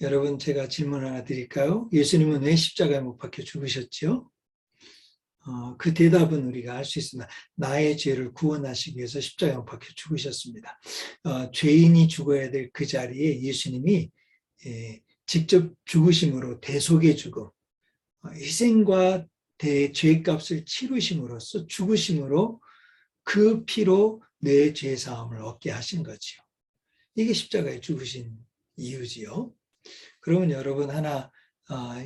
여러분, 제가 질문 하나 드릴까요? 예수님은 왜 십자가에 못 박혀 죽으셨죠? 그 대답은 우리가 알 수 있습니다. 나의 죄를 구원하시기 위해서 십자가에 못 박혀 죽으셨습니다. 죄인이 죽어야 될 그 자리에 예수님이 직접 죽으심으로 대속의 죽음, 희생과 죄값을 치르심으로써 죽으심으로 그 피로 내 죄사함을 얻게 하신 거지요. 이게 십자가에 죽으신 이유지요. 그러면 여러분 하나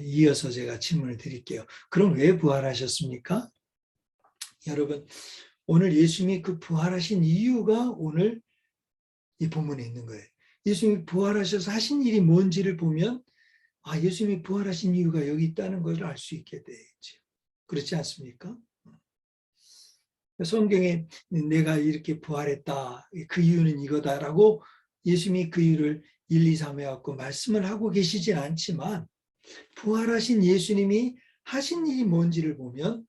이어서 제가 질문을 드릴게요. 그럼 왜 부활하셨습니까? 여러분, 오늘 예수님이 그 부활하신 이유가 오늘 이 본문에 있는 거예요. 예수님이 부활하셔서 하신 일이 뭔지를 보면 예수님이 부활하신 이유가 여기 있다는 것을 알 수 있게 되죠. 그렇지 않습니까? 성경에 내가 이렇게 부활했다, 그 이유는 이거다라고 예수님이 그 이유를 1, 2, 3 해갖고 말씀을 하고 계시진 않지만 부활하신 예수님이 하신 일이 뭔지를 보면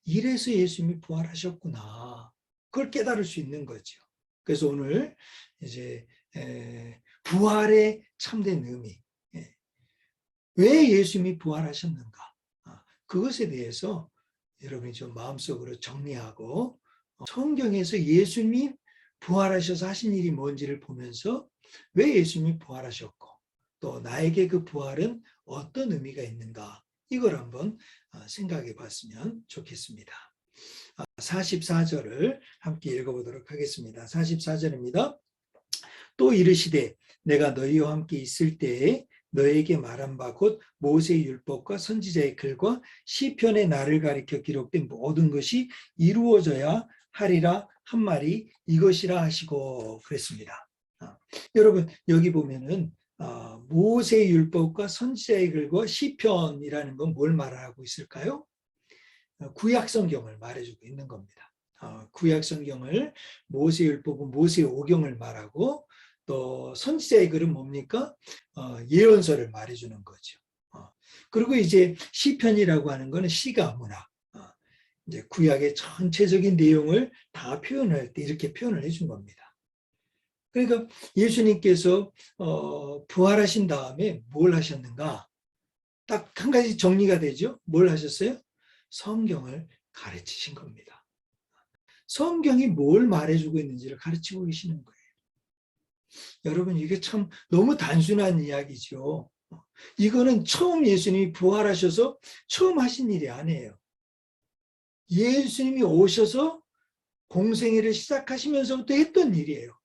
이래서 예수님이 부활하셨구나. 그걸 깨달을 수 있는 거죠. 그래서 오늘 이제 부활의 참된 의미, 왜 예수님이 부활하셨는가, 그것에 대해서 여러분이 좀 마음속으로 정리하고 성경에서 예수님이 부활하셔서 하신 일이 뭔지를 보면서 왜 예수님이 부활하셨고 또 나에게 그 부활은 어떤 의미가 있는가, 이걸 한번 생각해 봤으면 좋겠습니다. 44절을 함께 읽어보도록 하겠습니다. 44절입니다. 또 이르시되 내가 너희와 함께 있을 때에 너에게 말한 바 곧 모세의 율법과 선지자의 글과 시편의 나를 가리켜 기록된 모든 것이 이루어져야 하리라 한 말이 이것이라 하시고 그랬습니다. 여러분, 여기 보면은 모세의 율법과 선지자의 글과 시편이라는 건 뭘 말하고 있을까요? 구약 성경을 말해주고 있는 겁니다. 구약 성경을, 모세의 율법은 모세의 오경을 말하고 또 선지자의 글은 뭡니까? 예언서를 말해주는 거죠. 그리고 이제 시편이라고 하는 것은 시가 문학, 이제 구약의 전체적인 내용을 다 표현할 때 이렇게 표현을 해준 겁니다. 그러니까 예수님께서 부활하신 다음에 뭘 하셨는가? 딱 한 가지 정리가 되죠. 뭘 하셨어요? 성경을 가르치신 겁니다. 성경이 뭘 말해주고 있는지를 가르치고 계시는 거예요. 여러분, 이게 참 너무 단순한 이야기죠. 이거는 처음 예수님이 부활하셔서 처음 하신 일이 아니에요. 예수님이 오셔서 공생애를 시작하시면서부터 했던 일이에요.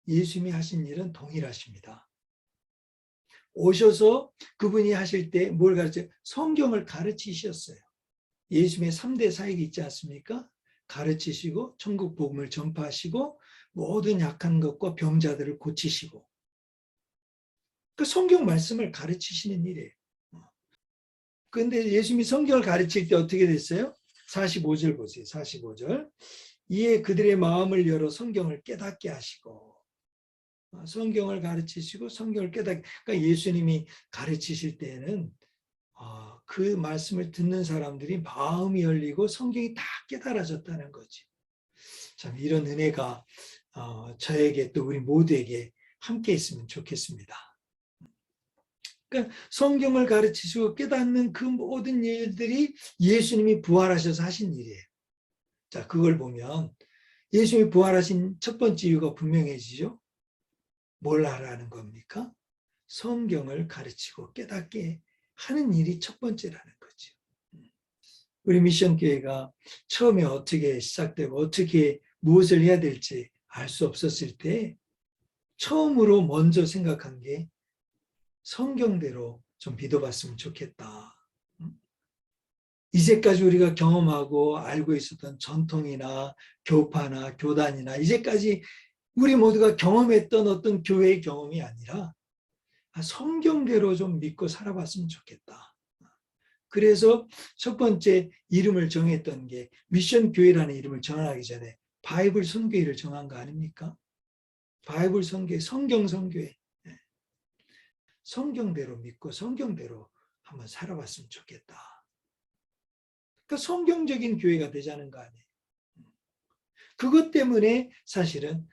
예수님이 하신 일은 동일하십니다. 오셔서 그분이 하실 때 뭘 가르쳐요? 성경을 가르치셨어요. 예수님의 3대 사역이 있지 않습니까? 가르치시고 천국 복음을 전파하시고 모든 약한 것과 병자들을 고치시고, 그 성경 말씀을 가르치시는 일이에요. 그런데 예수님이 성경을 가르칠 때 어떻게 됐어요? 45절 보세요. 45절. 이에 그들의 마음을 열어 성경을 깨닫게 하시고, 성경을 가르치시고 성경을 깨닫게, 그러니까 예수님이 가르치실 때는 그 말씀을 듣는 사람들이 마음이 열리고 성경이 다 깨달아졌다는 거지. 참 이런 은혜가 저에게 또 우리 모두에게 함께 있으면 좋겠습니다. 그러니까 성경을 가르치시고 깨닫는 그 모든 일들이 예수님이 부활하셔서 하신 일이에요. 자, 그걸 보면 예수님이 부활하신 첫 번째 이유가 분명해지죠. 뭘 하라는 겁니까? 성경을 가르치고 깨닫게 하는 일이 첫 번째라는 거죠. 우리 미션교회가 처음에 어떻게 시작되고 어떻게 무엇을 해야 될지 알 수 없었을 때 처음으로 먼저 생각한 게 성경대로 좀 믿어봤으면 좋겠다. 이제까지 우리가 경험하고 알고 있었던 전통이나 교파나 교단이나 이제까지 우리 모두가 경험했던 어떤 교회의 경험이 아니라 성경대로 좀 믿고 살아봤으면 좋겠다. 그래서 첫 번째 이름을 정했던 게 미션 교회라는 이름을 정하기 전에 바이블 선교회를 정한 거 아닙니까? 바이블 선교회, 성경 선교회. 성경대로 믿고 성경대로 한번 살아봤으면 좋겠다. 그러니까 성경적인 교회가 되자는 거 아니에요. 그것 때문에 사실은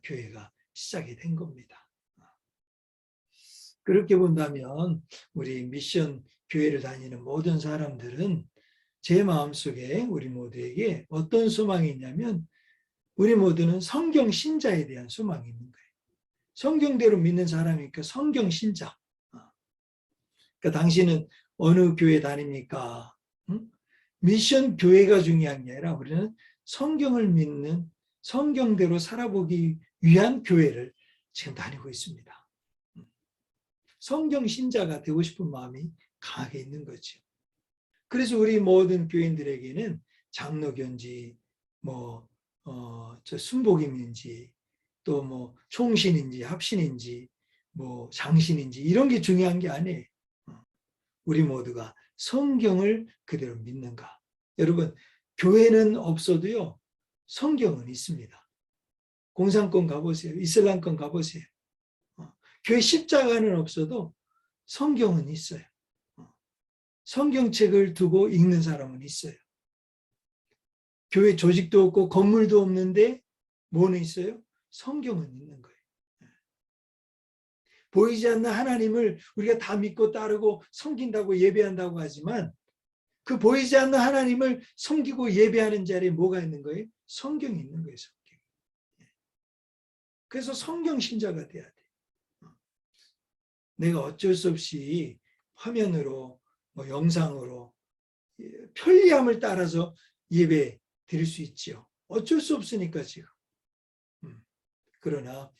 교회가 시작이 된 겁니다. 그렇게 본다면 우리 미션 교회를 다니는 모든 사람들은 제 마음속에 우리 모두에게 어떤 소망이 있냐면 우리 모두는 성경 신자에 대한 소망이 있는 거예요. 성경대로 믿는 사람이니까 성경 신자. 그러니까 당신은 어느 교회 다닙니까? 응? 미션 교회가 중요한 게 아니라 우리는 성경을 믿는 성경대로 살아보기 위한 교회를 지금 다니고 있습니다. 성경 신자가 되고 싶은 마음이 강하게 있는 거죠. 그래서 우리 모든 교인들에게는 장로교인지 순복임인지 또 총신인지 합신인지 장신인지 이런 게 중요한 게 아니에요. 우리 모두가 성경을 그대로 믿는가. 여러분, 교회는 없어도요, 성경은 있습니다. 공산권 가보세요. 이슬람권 가보세요. 교회 십자가는 없어도 성경은 있어요. 성경책을 두고 읽는 사람은 있어요. 교회 조직도 없고 건물도 없는데 뭐는 있어요? 성경은 있는 거예요. 보이지 않는 하나님을 우리가 다 믿고 따르고 섬긴다고 예배한다고 하지만 그 보이지 않는 하나님을 섬기고 예배하는 자리에 뭐가 있는 거예요? 성경이 있는 거예요. 성경. 그래서 성경 신자가 돼야 돼. 내가 어쩔 수 없이 화면으로 영상으로 편리함을 따라서 예배 드릴 수 있죠. 어쩔 수 없으니까 지금. 그러나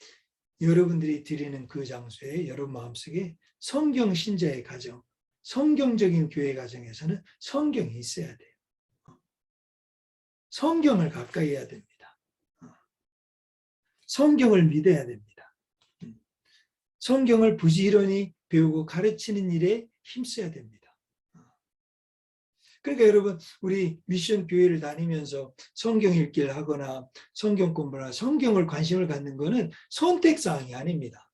여러분들이 드리는 그 장소에 여러분 마음속에 성경 신자의 가정, 성경적인 교회 가정에서는 성경이 있어야 돼요. 성경을 가까이 해야 됩니다. 성경을 믿어야 됩니다. 성경을 부지런히 배우고 가르치는 일에 힘써야 됩니다. 그러니까 여러분, 우리 미션 교회를 다니면서 성경 읽기를 하거나 성경 공부나 성경을 관심을 갖는 것은 선택사항이 아닙니다.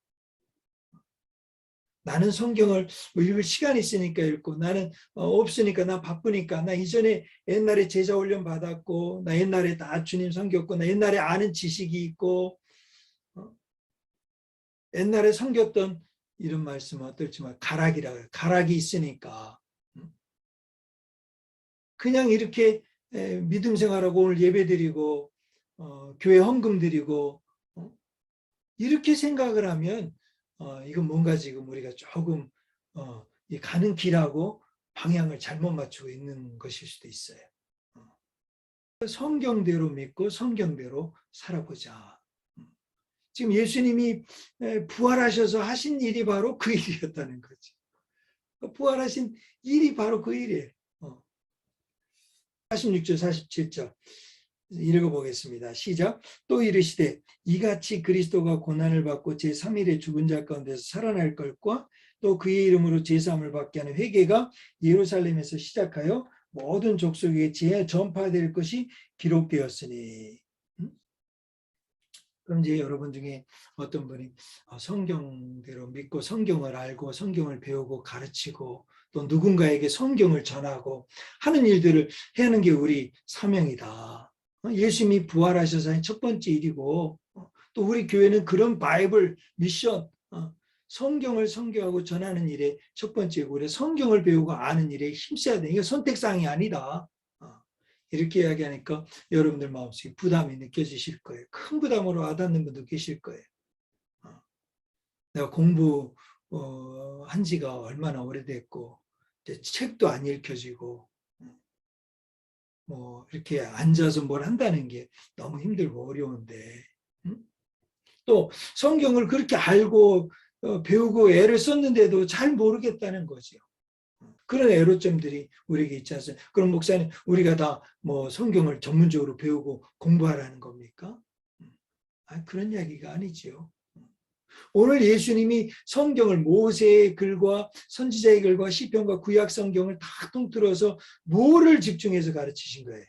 나는 성경을 읽을 시간이 있으니까 읽고 나는 없으니까 나 바쁘니까 나 이전에 옛날에 제자 훈련 받았고 나 옛날에 다 주님 섬겼고 나 옛날에 아는 지식이 있고 옛날에 섬겼던 이런 말씀은 어떨지만 가락이라고 해요. 가락이 있으니까 그냥 이렇게 믿음 생활하고 오늘 예배 드리고 교회 헌금 드리고 이렇게 생각을 하면 이건 뭔가 지금 우리가 조금 가는 길하고 방향을 잘못 맞추고 있는 것일 수도 있어요. 성경대로 믿고 성경대로 살아보자. 지금 예수님이 부활하셔서 하신 일이 바로 그 일이었다는 거죠. 부활하신 일이 바로 그 일이에요. 46절 47절 읽어보겠습니다. 시작. 또 이르시되 이같이 그리스도가 고난을 받고 제3일에 죽은 자 가운데서 살아날 것과 또 그의 이름으로 제사함을 받게 하는 회개가 예루살렘에서 시작하여 모든 족속에게 전파될 것이 기록되었으니. 그럼 이제 여러분 중에 어떤 분이 성경대로 믿고 성경을 알고 성경을 배우고 가르치고 또 누군가에게 성경을 전하고 하는 일들을 하는 게 우리 사명이다. 예수님이 부활하셔서 한 첫 번째 일이고 또 우리 교회는 그런 바이블 미션 성경을 선교하고 전하는 일에 첫 번째고 우리 성경을 배우고 아는 일에 힘써야 돼. 이거 선택사항이 아니다. 이렇게 이야기하니까 여러분들 마음속에 부담이 느껴지실 거예요. 큰 부담으로 와닿는 분도 계실 거예요. 내가 공부한 지가 얼마나 오래됐고 책도 안 읽혀지고 이렇게 앉아서 뭘 한다는 게 너무 힘들고 어려운데 또 성경을 그렇게 알고 배우고 애를 썼는데도 잘 모르겠다는 거죠. 그런 애로점들이 우리에게 있지 않습니까? 그럼 목사님, 우리가 다 성경을 전문적으로 배우고 공부하라는 겁니까? 그런 이야기가 아니지요. 오늘 예수님이 성경을 모세의 글과 선지자의 글과 시편과 구약 성경을 다 통틀어서 뭐를 집중해서 가르치신 거예요?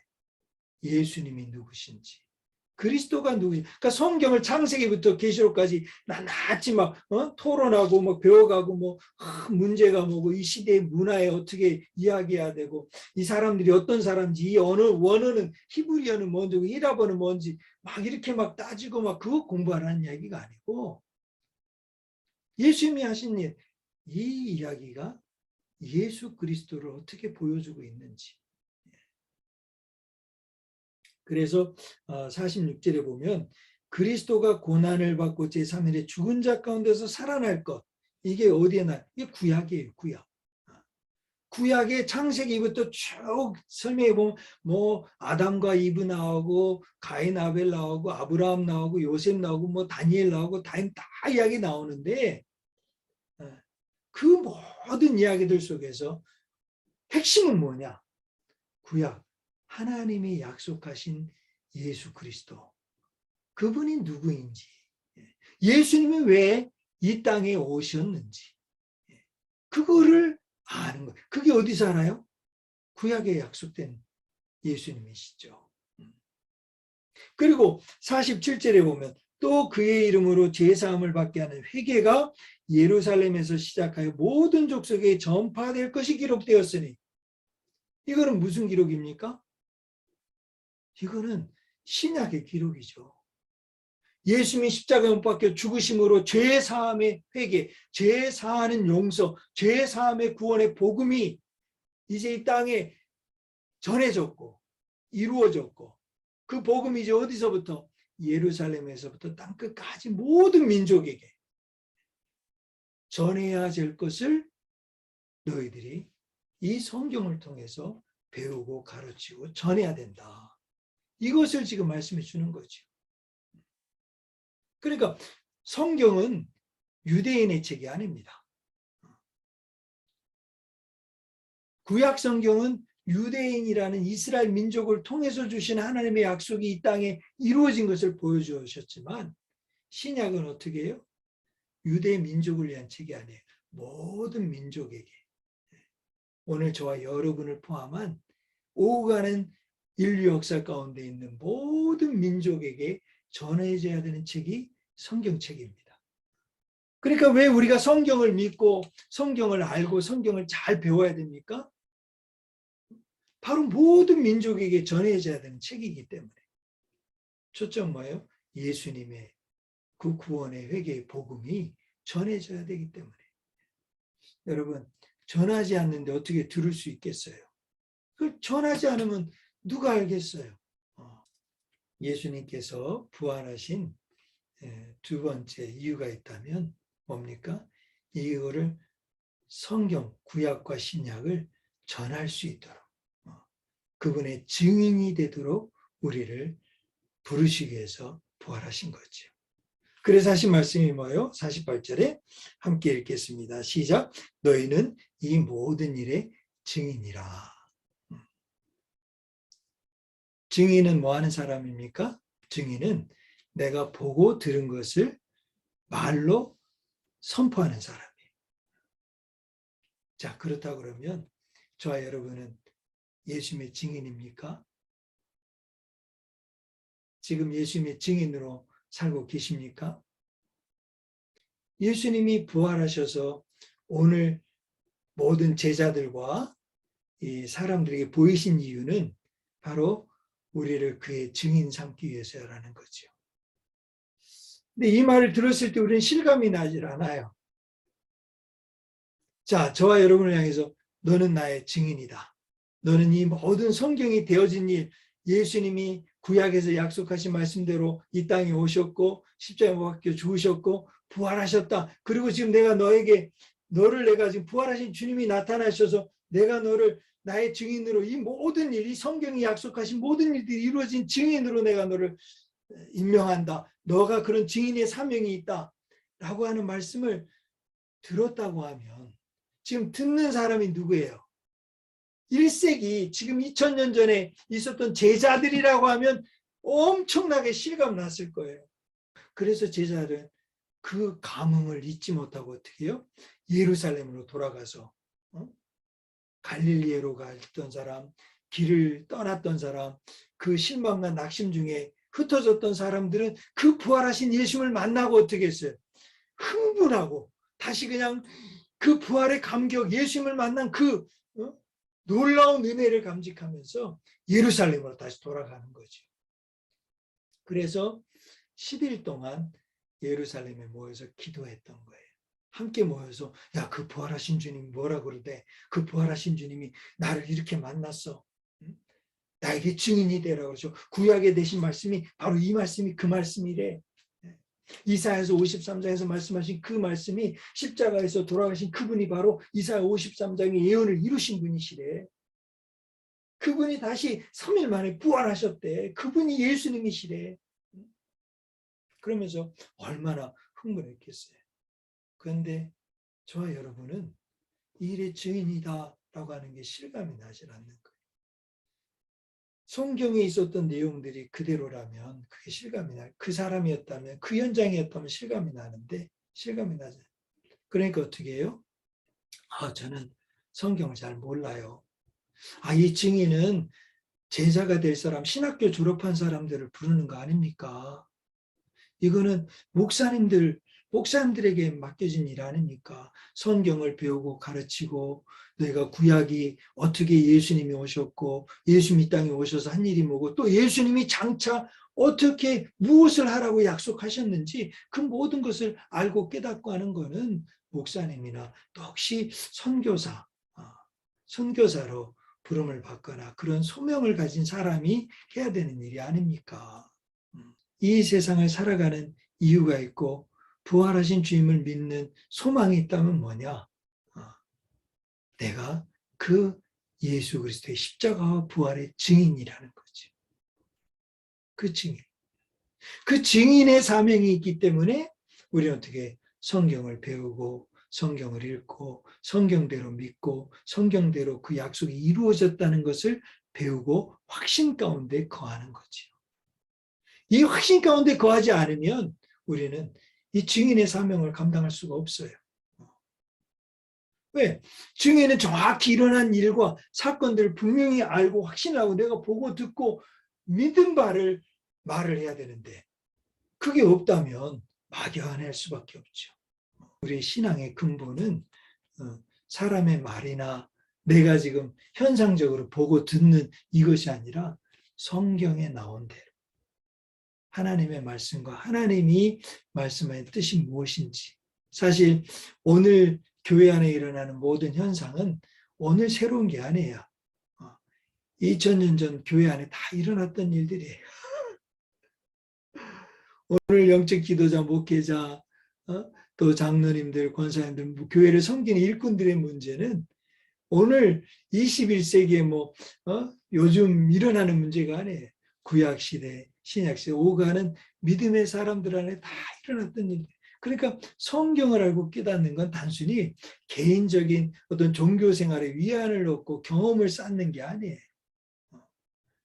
예수님이 누구신지. 그리스도가 누구지? 그러니까 성경을 창세기부터 계시록까지 낱낱이 토론하고 배워가고 문제가 뭐고 이 시대의 문화에 어떻게 이야기해야 되고 이 사람들이 어떤 사람인지 이 원어는 히브리어는 뭔지 히라버는 뭔지 이렇게 따지고 그거 공부하라는 이야기가 아니고 예수님이 하신 일 이 이야기가 예수 그리스도를 어떻게 보여주고 있는지. 그래서 46절에 보면 그리스도가 고난을 받고 제3일에 죽은 자 가운데서 살아날 것. 이게 어디에 나? 이게 구약이에요. 구약. 구약의 창세기부터 쭉 설명해 보면 뭐 아담과 이브 나오고 가인 아벨 나오고 아브라함 나오고 요셉 나오고 뭐 다니엘 나오고 다 이야기 나오는데 그 모든 이야기들 속에서 핵심은 뭐냐? 구약 하나님이 약속하신 예수 그리스도 그분이 누구인지 예수님이 왜 이 땅에 오셨는지 그거를 아는 거예요. 그게 어디서 알아요? 구약에 약속된 예수님이시죠. 그리고 47절에 보면 또 그의 이름으로 제사함을 받게 하는 회개가 예루살렘에서 시작하여 모든 족속에 전파될 것이 기록되었으니 이거는 무슨 기록입니까? 이거는 신약의 기록이죠. 예수님이 십자가에 못 박혀 죽으심으로 죄사함의 회개, 죄사하는 용서, 죄사함의 구원의 복음이 이제 이 땅에 전해졌고 이루어졌고 그 복음이 이제 어디서부터? 예루살렘에서부터 땅끝까지 모든 민족에게 전해야 될 것을 너희들이 이 성경을 통해서 배우고 가르치고 전해야 된다. 이것을 지금 말씀해 주는 거죠. 그러니까 성경은 유대인의 책이 아닙니다. 구약 성경은 유대인이라는 이스라엘 민족을 통해서 주신 하나님의 약속이 이 땅에 이루어진 것을 보여주셨지만 신약은 어떻게 해요? 유대 민족을 위한 책이 아니에요. 모든 민족에게 오늘 저와 여러분을 포함한 오가는 인류 역사 가운데 있는 모든 민족에게 전해져야 되는 책이 성경책입니다. 그러니까 왜 우리가 성경을 믿고 성경을 알고 성경을 잘 배워야 됩니까? 바로 모든 민족에게 전해져야 되는 책이기 때문에. 초점 뭐예요? 예수님의 그 구원의 회개의 복음이 전해져야 되기 때문에. 여러분, 전하지 않는데 어떻게 들을 수 있겠어요? 그걸 전하지 않으면 누가 알겠어요? 예수님께서 부활하신 두 번째 이유가 있다면 뭡니까? 이거를 성경, 구약과 신약을 전할 수 있도록 그분의 증인이 되도록 우리를 부르시기 위해서 부활하신 거죠. 그래서 하신 말씀이 뭐예요? 48절에 함께 읽겠습니다. 시작. 너희는 이 모든 일의 증인이라. 증인은 뭐 하는 사람입니까? 증인은 내가 보고 들은 것을 말로 선포하는 사람이에요. 자, 그렇다 그러면 저와 여러분은 예수님의 증인입니까? 지금 예수님의 증인으로 살고 계십니까? 예수님이 부활하셔서 오늘 모든 제자들과 이 사람들에게 보이신 이유는 바로 우리를 그의 증인 삼기 위해서라는 거죠. 근데 이 말을 들었을 때 우리는 실감이 나질 않아요. 자, 저와 여러분을 향해서 너는 나의 증인이다. 너는 이 모든 성경이 되어진 일, 예수님이 구약에서 약속하신 말씀대로 이 땅에 오셨고 십자가에 못 박혀 죽으셨고 부활하셨다. 그리고 지금 내가 너를 내가 지금 부활하신 주님이 나타나셔서 내가 너를 나의 증인으로 이 모든 일, 이 성경이 약속하신 모든 일들이 이루어진 증인으로 내가 너를 임명한다. 너가 그런 증인의 사명이 있다. 라고 하는 말씀을 들었다고 하면 지금 듣는 사람이 누구예요? 1세기 지금 2000년 전에 있었던 제자들이라고 하면 엄청나게 실감 났을 거예요. 그래서 제자들은 그 감흥을 잊지 못하고 어떻게 해요? 예루살렘으로 돌아가서 갈릴리에로 갔던 사람, 길을 떠났던 사람, 그 실망과 낙심 중에 흩어졌던 사람들은 그 부활하신 예수님을 만나고 어떻게 했어요? 흥분하고 다시 그냥 그 부활의 감격, 예수님을 만난 그 놀라운 은혜를 감직하면서 예루살렘으로 다시 돌아가는 거죠. 그래서 10일 동안 예루살렘에 모여서 기도했던 거예요. 함께 모여서 야, 그 부활하신 주님이 뭐라 그러대? 그 부활하신 주님이 나를 이렇게 만났어. 나에게 증인이 되라고 그러죠. 구약에 대신 말씀이 바로 이 말씀이 그 말씀이래. 이사야서 53장에서 말씀하신 그 말씀이 십자가에서 돌아가신 그분이 바로 이사야 53장의 예언을 이루신 분이시래. 그분이 다시 3일 만에 부활하셨대. 그분이 예수님이시래. 그러면서 얼마나 흥분했겠어요. 그런데 저와 여러분은 이 일의 증인이다라고 하는 게 실감이 나질 않는 거예요. 성경에 있었던 내용들이 그대로라면 그게 실감이 나요. 그 사람이었다면, 그 현장이었다면 실감이 나는데 실감이 나죠. 그러니까 어떻게 해요? 저는 성경을 잘 몰라요. 이 증인은 제자가 될 사람, 신학교 졸업한 사람들을 부르는 거 아닙니까? 이거는 목사님들에게 맡겨진 일 아닙니까? 성경을 배우고 가르치고 내가 구약이 어떻게 예수님이 오셨고 예수님이 땅에 오셔서 한 일이 뭐고 또 예수님이 장차 어떻게 무엇을 하라고 약속하셨는지 그 모든 것을 알고 깨닫고 하는 것은 목사님이나 또 혹시 선교사로 부름을 받거나 그런 소명을 가진 사람이 해야 되는 일이 아닙니까? 이 세상을 살아가는 이유가 있고 부활하신 주님을 믿는 소망이 있다면 뭐냐? 내가 그 예수 그리스도의 십자가와 부활의 증인이라는 거죠. 그 증인. 그 증인의 사명이 있기 때문에 우리는 어떻게 성경을 배우고 성경을 읽고 성경대로 믿고 성경대로 그 약속이 이루어졌다는 것을 배우고 확신 가운데 거하는 거죠. 이 확신 가운데 거하지 않으면 우리는 이 증인의 사명을 감당할 수가 없어요. 왜? 증인은 정확히 일어난 일과 사건들을 분명히 알고 확신하고 내가 보고 듣고 믿은 바를 말을 해야 되는데 그게 없다면 막연할 수밖에 없죠. 우리 신앙의 근본은 사람의 말이나 내가 지금 현상적으로 보고 듣는 이것이 아니라 성경에 나온 대로 하나님의 말씀과 하나님이 말씀하신 뜻이 무엇인지. 사실 오늘 교회 안에 일어나는 모든 현상은 오늘 새로운 게 아니에요. 2000년 전 교회 안에 다 일어났던 일들이에요. 오늘 영적 지도자, 목회자, 또 장로님들, 권사님들, 교회를 섬기는 일꾼들의 문제는 오늘 21세기에 요즘 일어나는 문제가 아니에요. 구약시대, 신약시대 오가는 믿음의 사람들 안에 다 일어났던 일들. 그러니까 성경을 알고 깨닫는 건 단순히 개인적인 어떤 종교 생활에 위안을 얻고 경험을 쌓는 게 아니에요.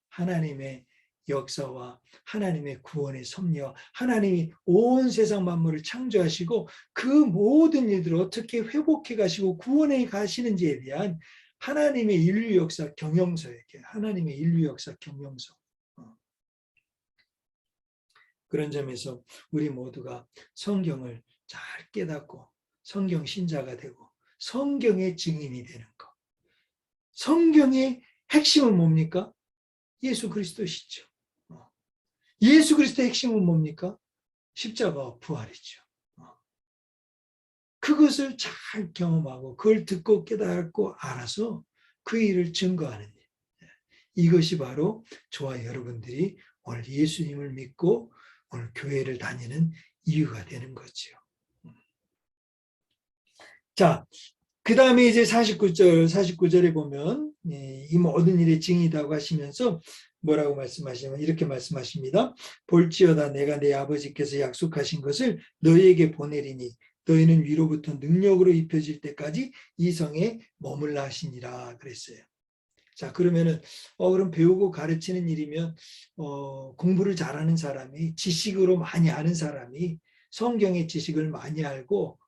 하나님의 역사와 하나님의 구원의 섭리와 하나님이 온 세상 만물을 창조하시고 그 모든 일들을 어떻게 회복해 가시고 구원해 가시는지에 대한 하나님의 인류 역사 경영서예요. 하나님의 인류 역사 경영서. 그런 점에서 우리 모두가 성경을 잘 깨닫고 성경 신자가 되고 성경의 증인이 되는 것. 성경의 핵심은 뭡니까? 예수 그리스도시죠. 예수 그리스도의 핵심은 뭡니까? 십자가와 부활이죠. 그것을 잘 경험하고 그걸 듣고 깨닫고 알아서 그 일을 증거하는 일. 이것이 바로 저와 여러분들이 오늘 예수님을 믿고 오늘 교회를 다니는 이유가 되는 거죠. 자, 그 다음에 이제 49절에 보면 이 모든 일의 증이라고 하시면서 뭐라고 말씀하시냐면 이렇게 말씀하십니다. 볼지어다 내가 내 아버지께서 약속하신 것을 너희에게 보내리니 너희는 위로부터 능력으로 입혀질 때까지 이 성에 머물라 하시니라 그랬어요. 자, 그러면은 그럼 배우고 가르치는 일이면 공부를 잘하는 사람이 지식으로 많이 아는 사람이 성경의 지식을 많이 알고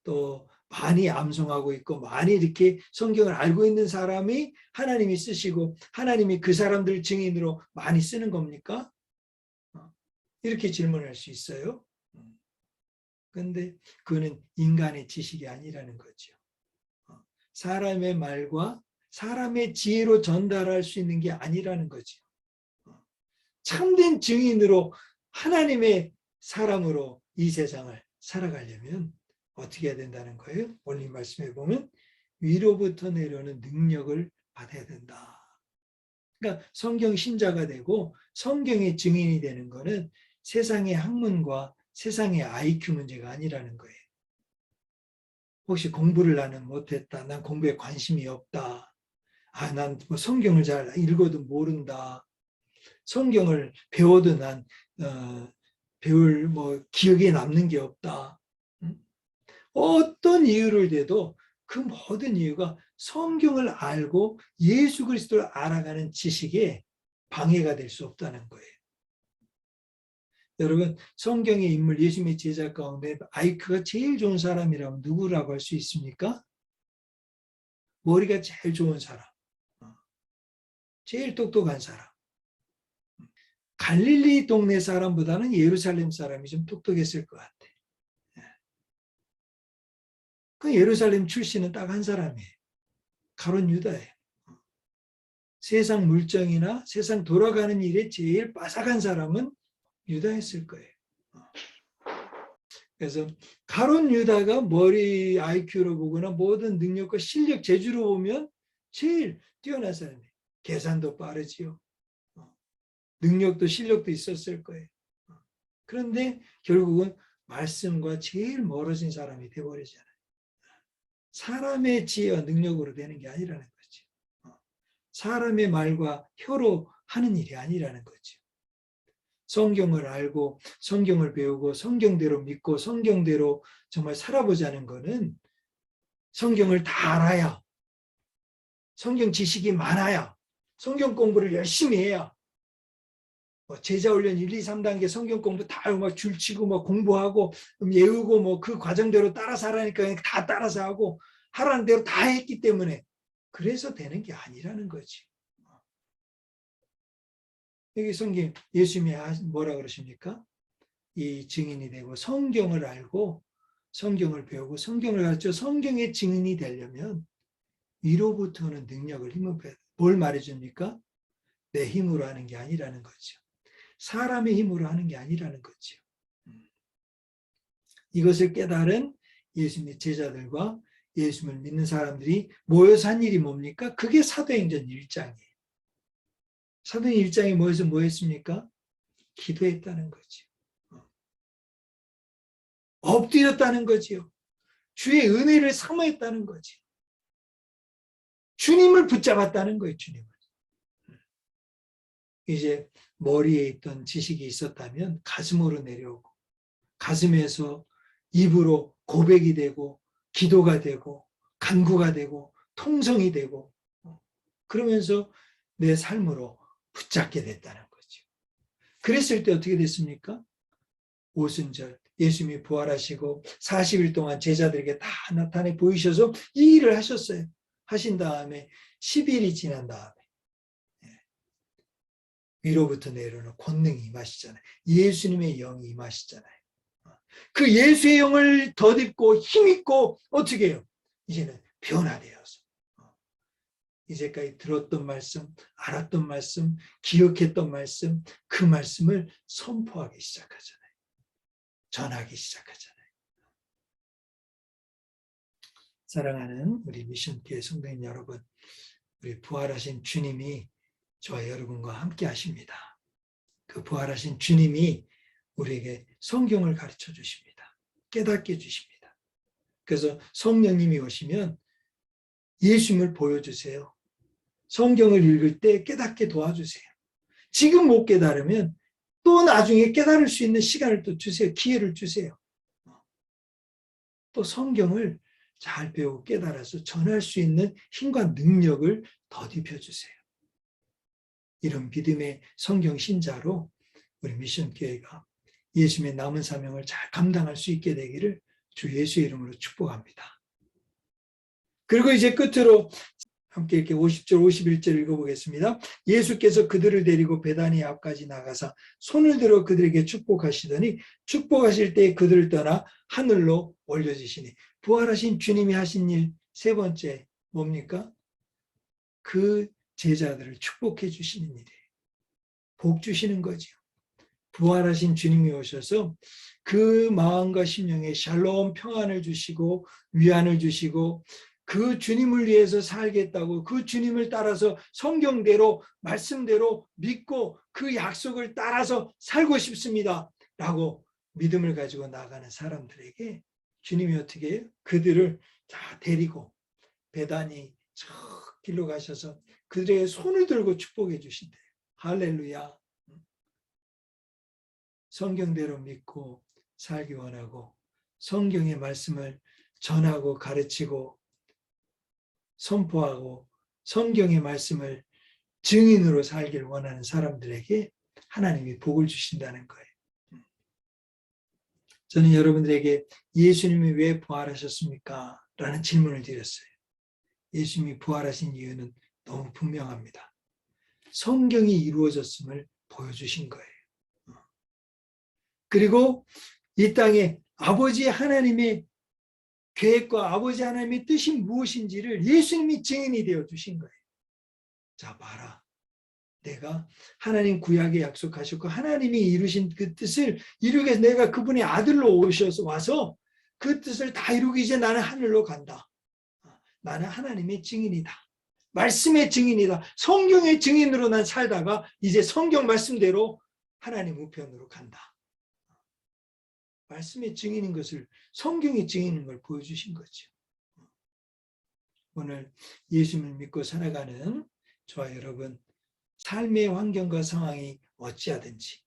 또 많이 암송하고 있고 많이 이렇게 성경을 알고 있는 사람이 하나님이 쓰시고 하나님이 그 사람들 증인으로 많이 쓰는 겁니까? 이렇게 질문할 수 있어요. 그런데 그거는 인간의 지식이 아니라는 거죠. 사람의 말과 사람의 지혜로 전달할 수 있는 게 아니라는 거죠. 참된 증인으로 하나님의 사람으로 이 세상을 살아가려면 어떻게 해야 된다는 거예요? 오늘 말씀해 보면 위로부터 내려오는 능력을 받아야 된다. 그러니까 성경 신자가 되고 성경의 증인이 되는 것은 세상의 학문과 세상의 IQ 문제가 아니라는 거예요. 혹시 공부를 나는 못했다. 난 공부에 관심이 없다. 난 뭐 성경을 잘 읽어도 모른다. 성경을 배워도 난 배울 뭐 기억에 남는 게 없다. 어떤 이유를 대도 그 모든 이유가 성경을 알고 예수 그리스도를 알아가는 지식에 방해가 될 수 없다는 거예요. 여러분, 성경의 인물 예수님의 제자 가운데 IQ가 제일 좋은 사람이라면 누구라고 할 수 있습니까? 머리가 제일 좋은 사람, 제일 똑똑한 사람. 갈릴리 동네 사람보다는 예루살렘 사람이 좀 똑똑했을 것 같아. 그 예루살렘 출신은 딱 한 사람이에요. 가룟 유다예요. 세상 물정이나 세상 돌아가는 일에 제일 빠삭한 사람은 유다였을 거예요. 그래서 가룟 유다가 머리 IQ로 보거나 모든 능력과 실력, 재주로 보면 제일 뛰어난 사람이에요. 계산도 빠르지요. 능력도 실력도 있었을 거예요. 그런데 결국은 말씀과 제일 멀어진 사람이 되어버리잖아요. 사람의 지혜와 능력으로 되는 게 아니라는 거죠. 사람의 말과 혀로 하는 일이 아니라는 거죠. 성경을 알고 성경을 배우고 성경대로 믿고 성경대로 정말 살아보자는 것은 성경을 다 알아야, 성경 지식이 많아야, 성경 공부를 열심히 해야, 제자 훈련 1, 2, 3단계 성경 공부 다 막 줄치고 막 공부하고 외우고 뭐 그 과정대로 따라서 하라니까 다 따라서 하고 하라는 대로 다 했기 때문에 그래서 되는 게 아니라는 거지. 여기 성경 예수님이 뭐라 그러십니까? 이 증인이 되고 성경을 알고 성경을 배우고 성경을 가르쳐 성경의 증인이 되려면 위로부터는 능력을 힘을 빼야 돼. 뭘 말해줍니까? 내 힘으로 하는 게 아니라는 거죠. 사람의 힘으로 하는 게 아니라는 거죠. 이것을 깨달은 예수님의 제자들과 예수님을 믿는 사람들이 모여서 한 일이 뭡니까? 그게 사도행전 1장이에요. 사도행전 1장에 모여서 뭐 했습니까? 기도했다는 거죠. 엎드렸다는 거지요. 주의 은혜를 사모했다는 거지. 주님을 붙잡았다는 거예요. 주님을. 이제 머리에 있던 지식이 있었다면 가슴으로 내려오고 가슴에서 입으로 고백이 되고 기도가 되고 간구가 되고 통성이 되고 그러면서 내 삶으로 붙잡게 됐다는 거죠. 그랬을 때 어떻게 됐습니까? 오순절 예수님이 부활하시고 40일 동안 제자들에게 다 나타내 보이셔서 이 일을 하셨어요. 하신 다음에 10일이 지난 다음에 위로부터 내려오는 권능이 임하시잖아요. 예수님의 영이 임하시잖아요. 그 예수의 영을 덧입고 힘입고 어떻게 해요? 이제는 변화되어서 이제까지 들었던 말씀, 알았던 말씀, 기억했던 말씀, 그 말씀을 선포하기 시작하잖아요. 전하기 시작하잖아요. 사랑하는 우리 미션교회 성도님 여러분, 우리 부활하신 주님이 저와 여러분과 함께 하십니다. 그 부활하신 주님이 우리에게 성경을 가르쳐 주십니다. 깨닫게 해주십니다. 그래서 성령님이 오시면 예수님을 보여주세요. 성경을 읽을 때 깨닫게 도와주세요. 지금 못 깨달으면 또 나중에 깨달을 수 있는 시간을 또 주세요. 기회를 주세요. 또 성경을 잘 배우고 깨달아서 전할 수 있는 힘과 능력을 덧입혀 주세요. 이런 믿음의 성경 신자로 우리 미션교회가 예수님의 남은 사명을 잘 감당할 수 있게 되기를 주 예수의 이름으로 축복합니다. 그리고 이제 끝으로 함께 이렇게 50절, 51절 읽어보겠습니다. 예수께서 그들을 데리고 베다니 앞까지 나가사 손을 들어 그들에게 축복하시더니 축복하실 때 그들을 떠나 하늘로 올려지시니 부활하신 주님이 하신 일 세 번째 뭡니까? 그 제자들을 축복해 주시는 일이에요. 복 주시는 거죠. 부활하신 주님이 오셔서 그 마음과 심령에 샬롬 평안을 주시고 위안을 주시고 그 주님을 위해서 살겠다고 그 주님을 따라서 성경대로 말씀대로 믿고 그 약속을 따라서 살고 싶습니다 라고 믿음을 가지고 나가는 사람들에게 주님이 어떻게 해요? 그들을 다 데리고 베다니 저 길로 가셔서 그들의 손을 들고 축복해 주신대요. 할렐루야. 성경대로 믿고 살기 원하고 성경의 말씀을 전하고 가르치고 선포하고 성경의 말씀을 증인으로 살기를 원하는 사람들에게 하나님이 복을 주신다는 거예요. 저는 여러분들에게 예수님이 왜 부활하셨습니까? 라는 질문을 드렸어요. 예수님이 부활하신 이유는 너무 분명합니다. 성경이 이루어졌음을 보여주신 거예요. 그리고 이 땅에 아버지 하나님의 계획과 아버지 하나님의 뜻이 무엇인지를 예수님이 증인이 되어 주신 거예요. 자, 봐라. 내가 하나님 구약에 약속하셨고 하나님이 이루신 그 뜻을 이루기 위해서 내가 그분의 아들로 오셔서 와서 그 뜻을 다 이루기 이제 나는 하늘로 간다. 나는 하나님의 증인이다. 말씀의 증인이다. 성경의 증인으로 난 살다가 이제 성경 말씀대로 하나님 우편으로 간다. 말씀의 증인인 것을 성경의 증인인 걸 보여주신 거죠. 오늘 예수님을 믿고 살아가는 저와 여러분 삶의 환경과 상황이 어찌하든지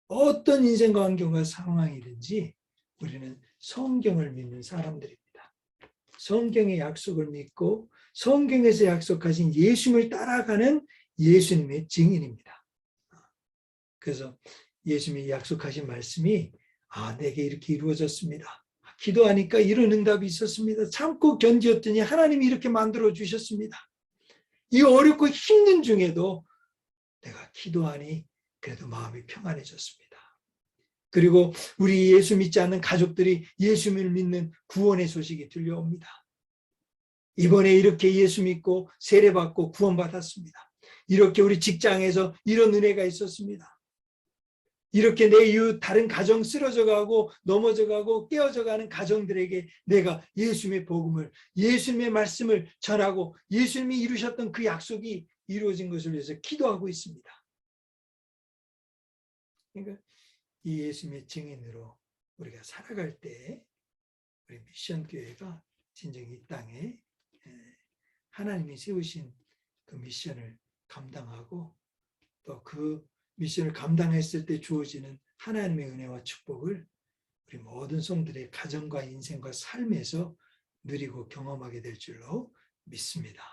어떤 인생과 환경과 상황이든지 우리는 성경을 믿는 사람들입니다. 성경의 약속을 믿고 성경에서 약속하신 예수님을 따라가는 예수님의 증인입니다. 그래서 예수님이 약속하신 말씀이 내게 이렇게 이루어졌습니다. 기도하니까 이런 응답이 있었습니다. 참고 견디었더니 하나님이 이렇게 만들어 주셨습니다. 이 어렵고 힘든 중에도 내가 기도하니 그래도 마음이 평안해졌습니다. 그리고 우리 예수 믿지 않는 가족들이 예수님을 믿는 구원의 소식이 들려옵니다. 이번에 이렇게 예수 믿고 세례받고 구원받았습니다. 이렇게 우리 직장에서 이런 은혜가 있었습니다. 이렇게 내 이웃 다른 가정 쓰러져 가고 넘어져 가고 깨어져 가는 가정들에게 내가 예수님의 복음을 예수님의 말씀을 전하고 예수님이 이루셨던 그 약속이 이루어진 것을 위해서 기도하고 있습니다. 그러니까 이 예수님의 증인으로 우리가 살아갈 때 우리 미션 교회가 진정 이 땅에 하나님이 세우신 그 미션을 감당하고 또 그 미션을 감당했을 때 주어지는 하나님의 은혜와 축복을 우리 모든 성들의 가정과 인생과 삶에서 누리고 경험하게 될 줄로 믿습니다.